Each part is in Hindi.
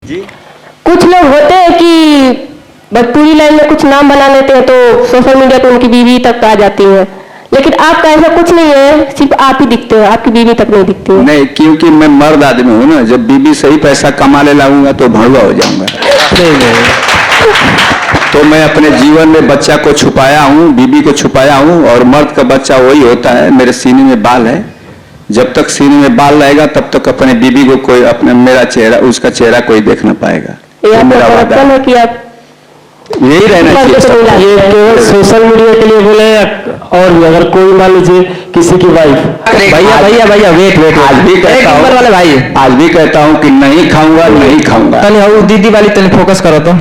जी कुछ लोग होते हैं कि भोजपुरी लाइन में कुछ नाम बना लेते हैं तो सोशल मीडिया पे उनकी बीवी तक आ जाती है, लेकिन आपका ऐसा कुछ नहीं है, सिर्फ आप ही दिखते हो, आपकी बीवी तक नहीं दिखती है। नहीं, क्योंकि मैं मर्द आदमी हूँ ना, जब बीवी सही पैसा कमाने लगूंगा तो भड़वा हो जाऊंगा। तो मैं अपने जीवन में बच्चा को छुपाया हूँ, बीवी को छुपाया हूँ, और मर्द का बच्चा वही होता है। मेरे सीने में बाल है, जब तक सीने में बाल रहेगा तब तक अपने बीवी को कोई अपने मेरा चेहरा उसका चेहरा कोई देख न पाएगा। तो मेरा वादा है कि आप यही रहना चाहिए। ये केवल सोशल मीडिया के लिए बोले और भी अगर कोई मान लीजिए किसी की वाइफ। भैया वेट आज भी कहता हूँ वाले भाई, आज भी कहता हूँ कि नहीं खाऊंगा, नहीं खाऊंगा। तनी दीदी वाली तनी फोकस करो तो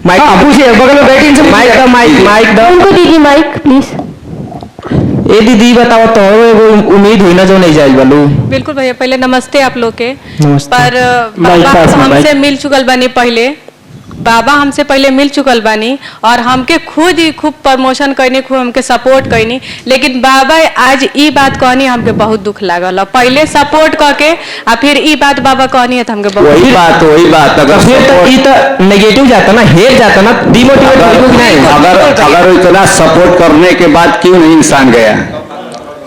माइक पूछिए, बगल में बैठी से माइक दो उनको दीजिए माइक प्लीज। ए दीदी बताओ तो वो उम्मीद हुई ना जो नहीं जाए बालू। बिल्कुल भैया, पहले नमस्ते आप लोग के। नमस्ते। पर बाबा हमसे मिल चुकल बानी, पहले बाबा हमसे पहले मिल चुकल बानी और हमके खुद ही खूब प्रमोशन करनी, खूब हमके सपोर्ट करनी, लेकिन बाबा आज ई बात कहनी हमके बहुत दुख लागल। पहले सपोर्ट करके और फिर ई बात बाबा कहनी है तो हमके बहुत वही बात अगर फिर तो ई तो नेगेटिव जाता ना, हेट जाता ना, डिमोटिवेट नहीं। अगर इतना सपोर्ट करने के बाद क्यों नहीं इंसान गया,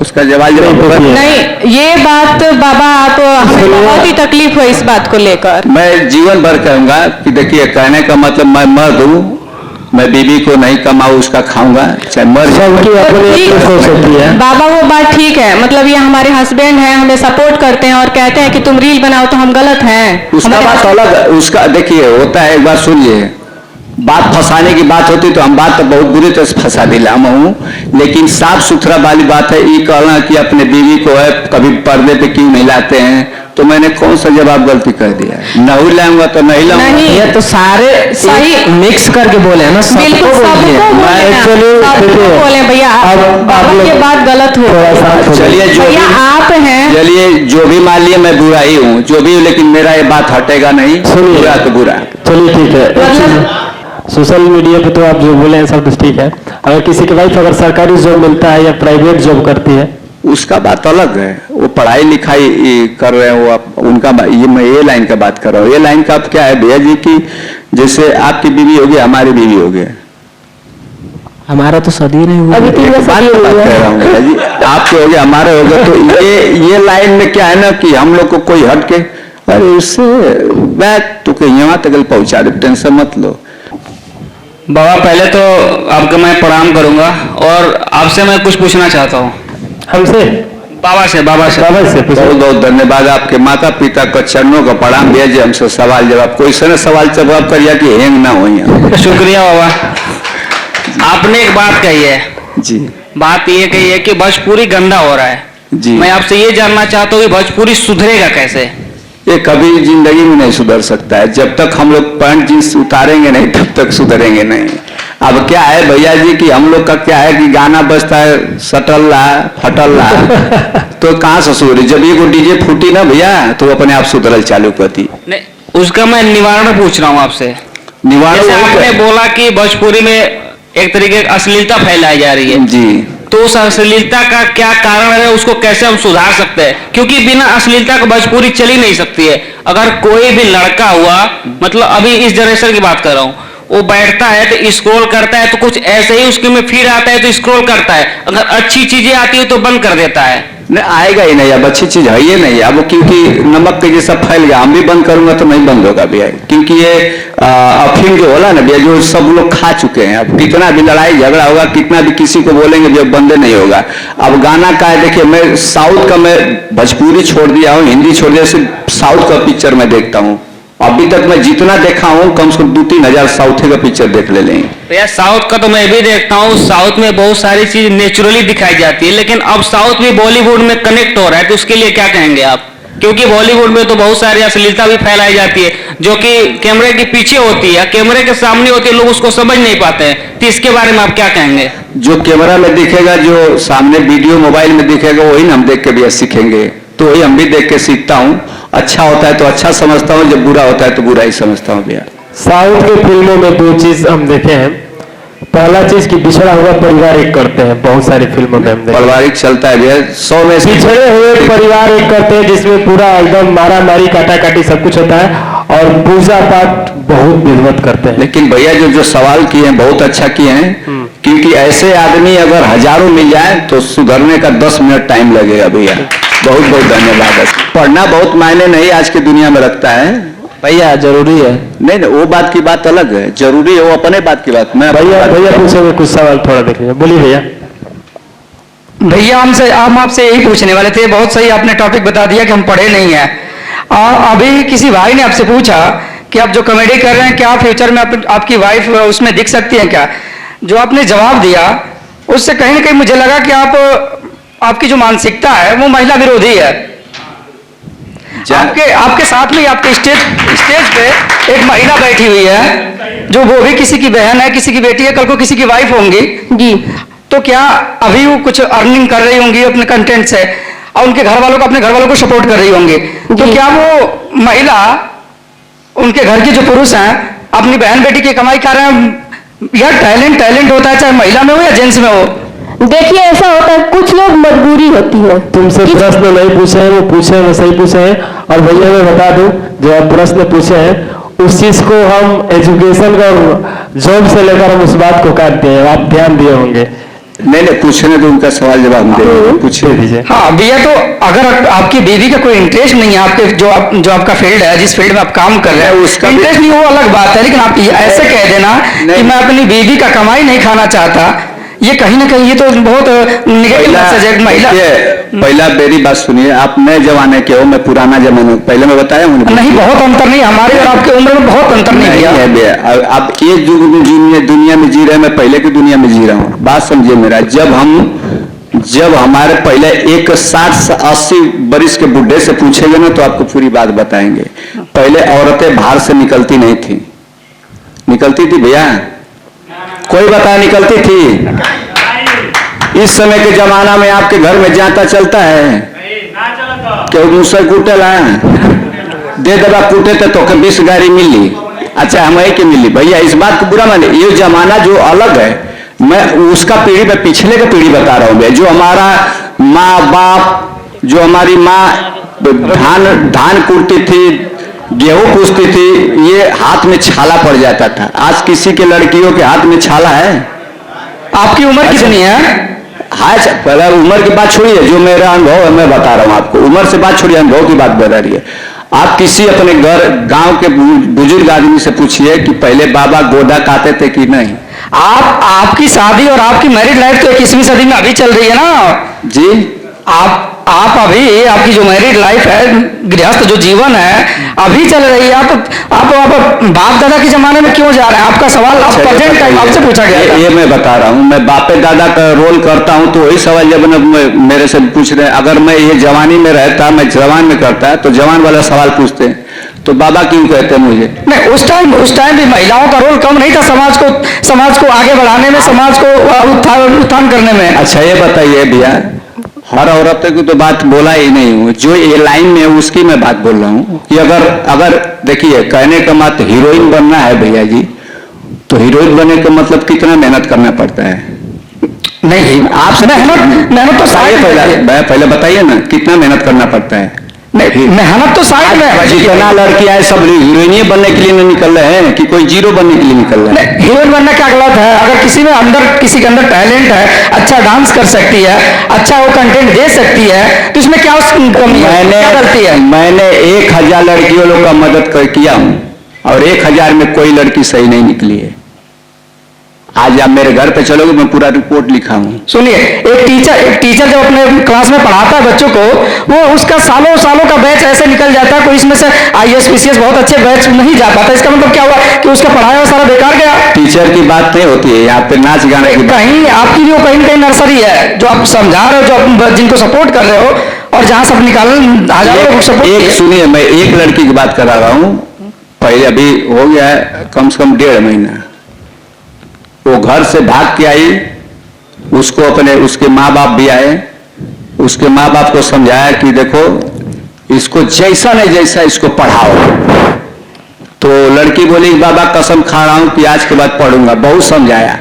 उसका जवाब नहीं। ये बात बाबा आप हमें बहुत ही तकलीफ है इस बात को लेकर। मैं जीवन भर कहूंगा कि देखिए, कहने का मतलब मैं मर्द हूँ, मैं बीवी को नहीं कमाऊँ उसका खाऊंगा, चाहे मर जाए। बाबा वो बात ठीक है, मतलब ये हमारे हस्बैंड हैं, हमें सपोर्ट करते हैं और कहते हैं कि तुम रील बनाओ, तो हम गलत हैं। उसका बात अलग, उसका देखिए होता है, एक बात सुनिए, बात फंसाने की बात होती तो हम बात तो बहुत बुरी तरह से फंसा दिलाम हूँ, लेकिन साफ सुथरा वाली बात है ये कहना कि अपने बीवी को है कभी पर्दे पे क्यों नहीं लाते हैं, तो मैंने कौन सा जवाब गलती कर दिया? नहीं लाऊंगा तो नहीं लाऊंगा। ये तो सारे सही मिक्स करके बोले हैं ना, बिल्कुल बोले भैया, बाबा की बात गलत हो। चलिए जो भी आप हैं, चलिए जो भी मान लिए मैं बुरा ही हूँ, जो भी, लेकिन मेरा ये बात हटेगा नहीं, बुरा तो बुरा। चलिए ठीक है, सोशल मीडिया पे तो आप जो बोले हैं सब तो ठीक है। अगर किसी की वाइफ अगर सरकारी जॉब मिलता है या प्राइवेट जॉब करती है, उसका बात अलग है, वो पढ़ाई लिखाई कर रहे हैं, वो आप उनका ये मैं ये लाइन का बात कर रहा हूँ। ये लाइन का आप क्या है भैया जी की, जैसे आपकी बीवी होगी, हमारी बीवी होगी, हमारा तो शादी नहीं हुआ, अभी 3 बात कह रहा हूँ भैया जी, आपके हो गए, हमारे हो गए, तो ये लाइन में क्या है ना कि हम लोग को कोई हट के अरे उससे बैठ तो यहाँ तक पहुंचा दे, टेंशन मत लो। बाबा पहले तो आपका मैं प्रणाम करूंगा और आपसे मैं कुछ पूछना चाहता हूँ। हमसे? बाबा से बहुत बहुत धन्यवाद, आपके माता पिता का चरणों का प्रणाम भेजे, हमसे सवाल जवाब कोई से सवाल जवाब करिए कि हैंग ना हो। शुक्रिया बाबा। आपने एक बात कही है जी, बात ये कही है कि भोजपुरी गंदा हो रहा है जी। मैं आपसे ये जानना चाहता हूँ कि भोजपुरी सुधरेगा कैसे? ये कभी जिंदगी में नहीं सुधर सकता है, जब तक हम लोग पैंट जींस उतारेंगे नहीं तब तक सुधरेंगे नहीं। अब क्या है भैया जी कि हम लोग का क्या है कि गाना बजता है सटल रहा फटल रहा तो कहाँ से सुधरे? जब ये को डीजे फूटी ना भैया तो अपने आप सुधरल चालू करती। नहीं, उसका मैं निवारण पूछ रहा हूँ आपसे। निवारण आपने बोला कि भोजपुरी में एक तरीके की अश्लीलता फैलाई जा रही है जी, तो उस अश्लीलता का क्या कारण है, उसको कैसे हम सुधार सकते हैं? क्योंकि बिना अश्लीलता का भोजपुरी चल ही नहीं सकती है। अगर कोई भी लड़का हुआ, मतलब अभी इस जनरेशन की बात कर रहा हूँ, वो बैठता है तो स्क्रॉल करता है तो कुछ ऐसे ही उसके में फिर आता है तो स्क्रॉल करता है, अगर अच्छी चीजें आती है तो बंद कर देता है। नहीं आएगा ही नहीं, अब अच्छी चीज है ये नहीं, अब क्योंकि नमक के जैसा फैल गया, हम भी बंद करूंगा तो नहीं बंद होगा भैया, क्योंकि ये अफीम जो होला ना भैया, जो सब लोग खा चुके हैं, अब कितना भी लड़ाई झगड़ा होगा, कितना भी किसी को बोलेंगे जो बंद नहीं होगा। अब गाना का है, देखिए मैं साउथ का, मैं भोजपुरी छोड़ दिया हूँ, हिंदी छोड़ दिया, सिर्फ साउथ का पिक्चर मैं देखता हूँ। अभी तक मैं जितना देखा हूँ कम से कम 2-3 हजार साउथ का पिक्चर देख ले लेंगे। भैया साउथ का तो मैं भी देखता हूँ, साउथ में बहुत सारी चीज नेचुरली दिखाई जाती है, लेकिन अब साउथ भी बॉलीवुड में कनेक्ट हो रहा है, तो उसके लिए क्या कहेंगे आप? क्योंकि बॉलीवुड में तो बहुत सारी अश्लीलता भी फैलाई जाती है जो कि कैमरे के पीछे होती है, कैमरे के सामने होती है, लोग उसको समझ नहीं पाते हैं, तो इसके बारे में आप क्या कहेंगे? जो कैमरा में दिखेगा, जो सामने वीडियो मोबाइल में दिखेगा, वही हम देख के भी सीखेंगे, तो वही हम भी देख के सीखता हूँ। अच्छा होता है तो अच्छा समझता हूँ, जब बुरा होता है तो बुरा ही समझता हूँ भैया। साउथ की फिल्मों में 2 चीज हम देखे हैं। पहला चीज कि बिछड़ा हुआ परिवार एक करते हैं, बहुत सारी फिल्मों में हम देखे पारिवारिक चलता है भैया, 100 में बिछड़े हुए परिवार एक करते हैं जिसमें पूरा एकदम मारा मारी काटा काटी सब कुछ होता है। और पूजा पाठ बहुत विधिवत करते हैं। लेकिन भैया जो सवाल किए हैं बहुत अच्छा किए हैं, क्योंकि ऐसे आदमी अगर हजारों मिल जाए तो सुधरने का 10 मिनट टाइम लगेगा भैया। बहुत बहुत धन्यवाद। पढ़ना बहुत मायने नहीं आज की दुनिया में रखता है भैया, जरूरी है। नहीं वो बात की बात अलग है, जरूरी है वो अपने बात की बात। मैं भैया पूछेंगे कुछ सवाल, थोड़ा देखिए, बोलिए भैया। भैया हम आपसे यही पूछने वाले थे, बहुत सही आपने टॉपिक बता दिया कि हम पढ़े नहीं हैं। अभी किसी भाई ने आपसे पूछा कि आप जो कॉमेडी कर रहे हैं क्या फ्यूचर में आपकी वाइफ उसमें दिख सकती है क्या? जो आपने जवाब दिया उससे कहीं ना कहीं मुझे लगा कि आपकी जो मानसिकता है वो महिला विरोधी है। आपके साथ में आपके स्टेज पे एक महिला बैठी हुई है जो वो भी किसी की बहन है, किसी की बेटी है, कल को किसी की वाइफ होंगी जी। तो क्या अभी वो कुछ अर्निंग कर रही होंगी अपने कंटेंट से और उनके घर वालों को, अपने घर वालों को सपोर्ट कर रही होंगी, तो क्या वो महिला उनके घर के जो पुरुष हैं अपनी बहन बेटी की कमाई कर रहे हैं? यार टैलेंट होता है चाहे महिला में हो या जेंट्स में हो। देखिए ऐसा होता है, कुछ लोग मजबूरी होती है। तुमसे प्रश्न नहीं पूछे हैं, वो पूछे हैं, वो सही पूछे हैं। और भैया मैं बता दूं, जो आप प्रश्न पूछे हैं उस चीज को हम एजुकेशन और जॉब से लेकर हम उस बात को काटते हैं, आप ध्यान दिए होंगे। नहीं पूछने तो उनका सवाल जवाब दे पूछे दीजिए। हाँ भैया, तो अगर आपकी बीवी का कोई इंटरेस्ट नहीं है आपके जो आपका फील्ड है, जिस फील्ड में आप काम कर रहे हैं उसका इंटरेस्ट नहीं, वो अलग बात है। लेकिन आप ऐसे कह देना कि मैं अपनी बीवी का कमाई नहीं खाना चाहता, ये कहीं ना कहीं ये तो बहुत निगेटिव मैसेज है। महिला पहला मेरी बात सुनिए, आप नए जमाने के हो, मैं पुराना जमाना, पहले मैं बताया हूँ नहीं, बहुत अंतर नहीं, हमारे और आपके उम्र में बहुत अंतर नहीं है। अब ये दुनिया में जी रहे हैं, मैं पहले की दुनिया में जी रहा हूँ। बात समझिए मेरा, जब हमारे पहले एक 60-80 बरिस के बुढ़े से पूछेंगे ना तो आपको पूरी बात बताएंगे। पहले औरतें बाहर से निकलती नहीं थी, निकलती थी भैया? कोई बता निकलती थी? इस समय के जमाना में आपके घर में जाता चलता है क्यों? मुझसे कूटेला दे दबा कूटे तो 20 गाड़ी मिली, अच्छा हमें की मिली भैया? इस बात को बुरा माने, ये जमाना जो अलग है, मैं उसका पीढ़ी में पिछले का पीढ़ी बता रहा हूँ भैया। जो हमारा माँ बाप, जो हमारी माँ धान कूटती थी, गेहूं पूछती थी, ये हाथ में छाला पड़ जाता था। आज किसी के लड़कियों के हाथ में छाला है? आपकी उम्र कितनी है? हाँ, पहले उम्र की बात छोड़िए, जो मेरा अनुभव है मैं बता रहा हूँ आपको। उम्र से बात छोड़िए, अनुभव की बात बता रही है। आप किसी अपने गांव के बुजुर्ग आदमी से पूछिए कि पहले बाबा गोदा काटे थे कि नहीं। आपकी शादी और आपकी मैरिड लाइफ तो 21वीं सदी में अभी चल रही है ना जी। आप अभी आपकी जो मैरिड लाइफ है, गृहस्थ जो जीवन है अभी चल रही है। आप बाप दादा के जमाने में क्यों जा रहे हैं? आपका सवाल आप प्रेजेंट टाइम आपसे पूछा गया। ये मैं बता रहा हूँ, मैं बापे दादा का रोल करता हूँ, तो वही सवाल जब मेरे से पूछ रहे हैं, अगर मैं ये जवानी में रहता, मैं जवान में करता तो जवान वाला सवाल पूछते हैं तो बाबा क्यों कहते हैं मुझे? नहीं, उस टाइम भी महिलाओं का रोल कम नहीं था समाज को आगे बढ़ाने में, समाज को उत्थान करने में। अच्छा ये बताइए भैया, हर औरत की तो बात बोला ही नहीं हूँ, जो ये लाइन में है उसकी मैं बात बोल रहा हूँ कि अगर देखिए, कहने का मत हीरोइन बनना है भैया जी, तो हीरोइन बनने का मतलब कितना मेहनत करना पड़ता है? नहीं, आप मेहनत तो पहले बताइए ना, कितना मेहनत करना पड़ता है? मेहनत तो साइड में। जितना लड़कियां हैं सब हीरोइन बनने के लिए नहीं निकल रहे हैं कि कोई जीरो बनने के लिए निकल रहे हैं? हीरोइन बनना क्या गलत है? अगर किसी के अंदर टैलेंट है, अच्छा डांस कर सकती है, अच्छा वो कंटेंट दे सकती है, तो इसमें क्या कमी है, क्या गलती है? मैंने 1000 लड़कियों लोग का मदद किया हूं और 1000 में कोई लड़की सही नहीं निकली है। आज आप मेरे घर पे चलोगे, मैं पूरा रिपोर्ट लिखा हूं। सुनिए, एक टीचर जब अपने क्लास में पढ़ाता है बच्चों को, वो उसका सालों का बैच ऐसे निकल जाता है, कोई इसमें से IAS PCS बहुत अच्छे बैच नहीं जा पाता। इसका मतलब क्या हुआ कि उसका पढ़ाया हुआ सारा बेकार गया। टीचर की बात नहीं होती है यहाँ पे, नाच गाने की कहीं आपकी भी कहीं ना कहीं नर्सरी है जो आप समझा रहे हो, जो जिनको सपोर्ट कर रहे हो, और जहां सब सुनिए, मैं एक लड़की की बात करा रहा हूँ, पहले अभी हो गया है कम से कम 1.5 महीना, वो घर से भाग के आई, उसको उसके माँ बाप भी आए, उसके माँ बाप को समझाया कि देखो इसको जैसा नहीं जैसा इसको पढ़ाओ। तो लड़की बोली बाबा कसम खा रहा हूं कि आज के बाद पढ़ूंगा। बहुत समझाया,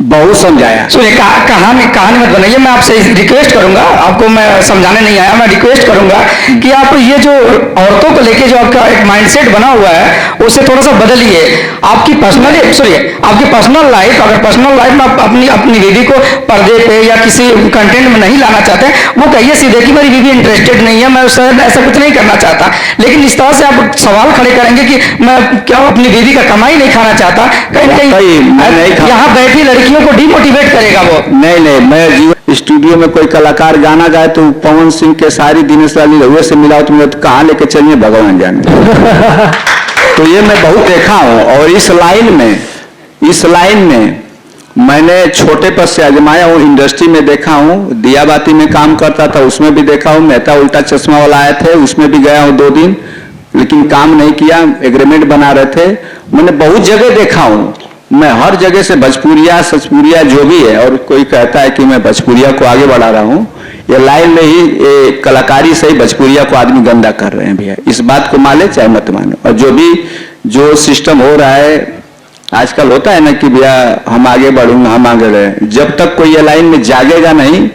बहुत समझाया। सुनिए, कहानी मत बनाइए। मैं आपसे रिक्वेस्ट करूंगा, आपको मैं समझाने नहीं आया, मैं रिक्वेस्ट करूंगा कि आप ये जो औरतों को लेके जो आपका एक माइंडसेट बना हुआ है उसे थोड़ा सा बदलिए। आपकी पर्सनल सुनिए, आपकी पर्सनल लाइफ, अगर पर्सनल लाइफ में आप अपनी बीवी को पर्दे पे या किसी कंटेंट में नहीं लाना चाहते, वो कहिए सीधे कि मेरी बीवी इंटरेस्टेड नहीं है, मैं उससे ऐसा कुछ नहीं करना चाहता। लेकिन इस तरह से आप सवाल खड़े करेंगे कि मैं क्या अपनी बीवी का कमाई नहीं खाना चाहता, कहीं मैं नहीं कहीं यहाँ बैठी लड़कियों को डिमोटिवेट करेगा वो। नहीं, मैं जीवन स्टूडियो में कोई कलाकार गाना गाए तो पवन सिंह के सारी दिनेश लाली रहुए से मिलाओ तो मुझे कहाँ लेके चलिए भगवान जाने। तो ये मैं बहुत देखा हूँ, और इस लाइन में मैंने छोटे पर से आजमाया हूँ। इंडस्ट्री में देखा हूँ, दियाबाती में काम करता था, उसमें भी देखा हूँ। मेहता उल्टा चश्मा वाला आए थे, उसमें भी गया हूँ 2 दिन, लेकिन काम नहीं किया, एग्रीमेंट बना रहे थे। मैंने बहुत जगह देखा हूँ, मैं हर जगह से भोजपुरिया सचपुरिया जो भी है, और कोई कहता है कि मैं भोजपुरिया को आगे बढ़ा रहा हूँ, ये लाइन में ही कलाकारी से ही भोजपुरिया को आदमी गंदा कर रहे हैं भैया। इस बात को माने चाहे मत मानो। और जो सिस्टम हो रहा है आजकल, होता है ना कि भैया हम आगे बढ़ूंगा, हम आगे रहे, जब तक कोई ये लाइन में जागेगा नहीं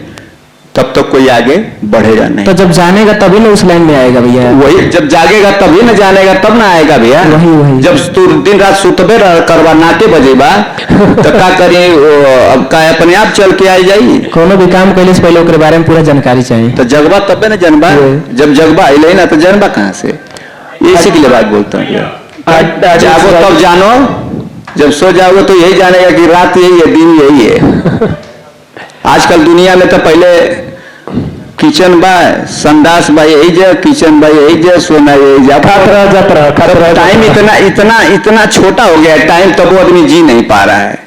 तब तक कोई आगे बढ़ेगा नहीं। तो जब जानेगा तभी ना उस लाइन में आएगा भैया। वही, जब जागेगा तभी ना जानेगा, तब ना आएगा भैया। वही। जब तू दिन रात सुतबे करवा नाटे बजेबा तो क्या करिए, अब का अपने आप चल के आई जाई। कोनो भी काम कैले से पहले ओकरे बारे में पूरा जानकारी चाहिए। तो जगबा तबे ना जनबा, जब जगबा अले ना तो जनबा कहाँ से। इसी के लिए बात बोलता हूँ भैया, जागो तब जानो, जब सो जाओगे तो यही जानेगा कि रात यही है, दिन यही है। आजकल दुनिया में तो पहले किचन बा, संडास बा यही जगह, किचन बा यही जगह, सोना यही जगह। टाइम इतना छोटा हो गया टाइम, तब वो आदमी जी नहीं पा रहा है।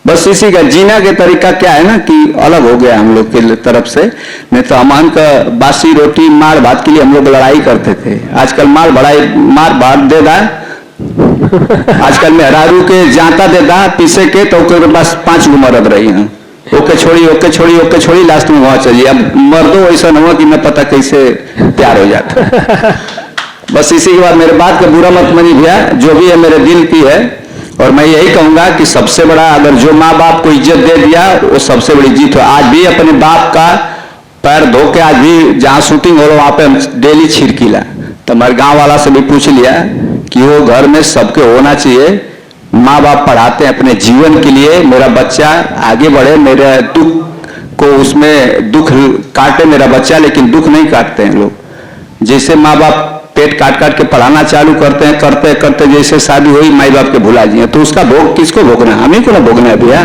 बस इसी का जीना के तरीका क्या है ना कि अलग हो गया हम लोग के तरफ से। नहीं तो अमान का बासी रोटी मार भात के लिए हम लोग लड़ाई करते थे। आजकल मार भात दे दा, आजकल मेहरारू के जाता दे दा पीसे के, तो बस 5 गो मरद रही हैं, ओके छोड़ी लास्ट में वहां चलिए। अब मर्दों ऐसा न हुआ कि मैं पता कैसे प्यार हो जाता। बस इसी के बाद मेरे बात का बुरा मत मानिए भैया, जो भी है मेरे दिल की है। और मैं यही कहूंगा कि सबसे बड़ा, अगर जो माँ बाप को इज्जत दे दिया वो सबसे बड़ी जीत हो। आज भी अपने बाप का पैर धो के, आज भी जहाँ शूटिंग हो रहा वहां पे डेली छिड़कीला। तो हमारे गाँव वाला से भी पूछ लिया कि वो घर में सबके होना चाहिए। माँ बाप पढ़ाते हैं अपने जीवन के लिए, मेरा बच्चा आगे बढ़े, मेरे दुख को उसमें दुख काटे मेरा बच्चा, लेकिन दुख नहीं काटते हैं लोग। जैसे माँ बाप पेट काट के पढ़ाना चालू करते हैं, करते जैसे शादी हुई माई बाप के भुला दिए, तो उसका भोग किसको भोगना, हम ही को ना भोगना है भैया।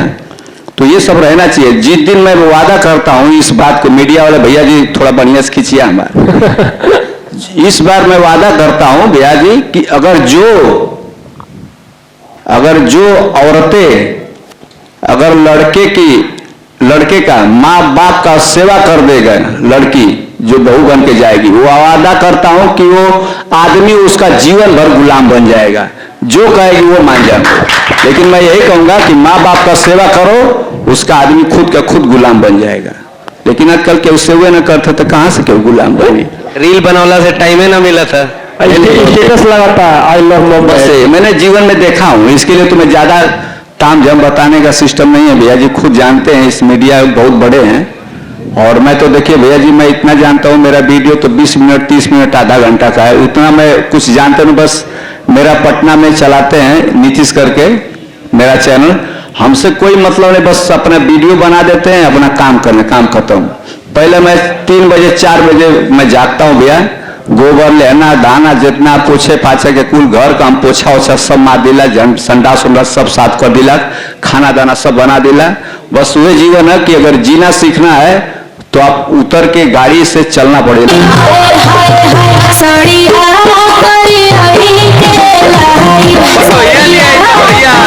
तो ये सब रहना चाहिए। जिस दिन मैं वादा करता हूँ इस बात को, मीडिया वाले भैया जी थोड़ा बढ़िया से खींचिए हमारा। इस बार मैं वादा करता हूँ भैया जी कि अगर जो औरतें, अगर लड़के का माँ बाप का सेवा कर देगा, लड़की जो बहू बन के जाएगी, वो वादा करता हूं कि वो आदमी उसका जीवन भर गुलाम बन जाएगा। जो कहेगी वो मान जाएगा। लेकिन मैं यही कहूंगा कि माँ बाप का सेवा करो, उसका आदमी खुद का खुद गुलाम बन जाएगा। लेकिन आजकल केहू सेवा न करते तो कहाँ से केहू गुलाम बने। रील बनौला से टाइम ही ना मिला था, स्टेटस लगाता आई लव मुंबई। मैंने जीवन में देखा हूँ, इसके लिए तो मैं ज्यादा ताम झाम बताने का सिस्टम नहीं है। भैया जी खुद जानते हैं, इस मीडिया बहुत बड़े हैं। और मैं तो देखिए भैया जी, मैं इतना जानता हूँ, मेरा वीडियो तो 20 मिनट 30 मिनट आधा घंटा का है, इतना मैं कुछ जानता हूँ। बस मेरा पटना में चलाते हैं नीतीश करके मेरा चैनल, हमसे कोई मतलब नहीं, बस अपना वीडियो बना देते हैं, अपना काम करने, काम खत्म। पहले मैं 3 बजे 4 बजे मैं जागता हूँ भैया, गोबर लेना दाना जितना पोछे पाछे के कुल घर का हम पोछा ओछा सब मार दिला, संडास उंडास सब साफ कर दिला, खाना दाना सब बना दिला। बस वही जीवन है कि अगर जीना सीखना है तो आप उतर के गाड़ी से चलना पड़ेगा।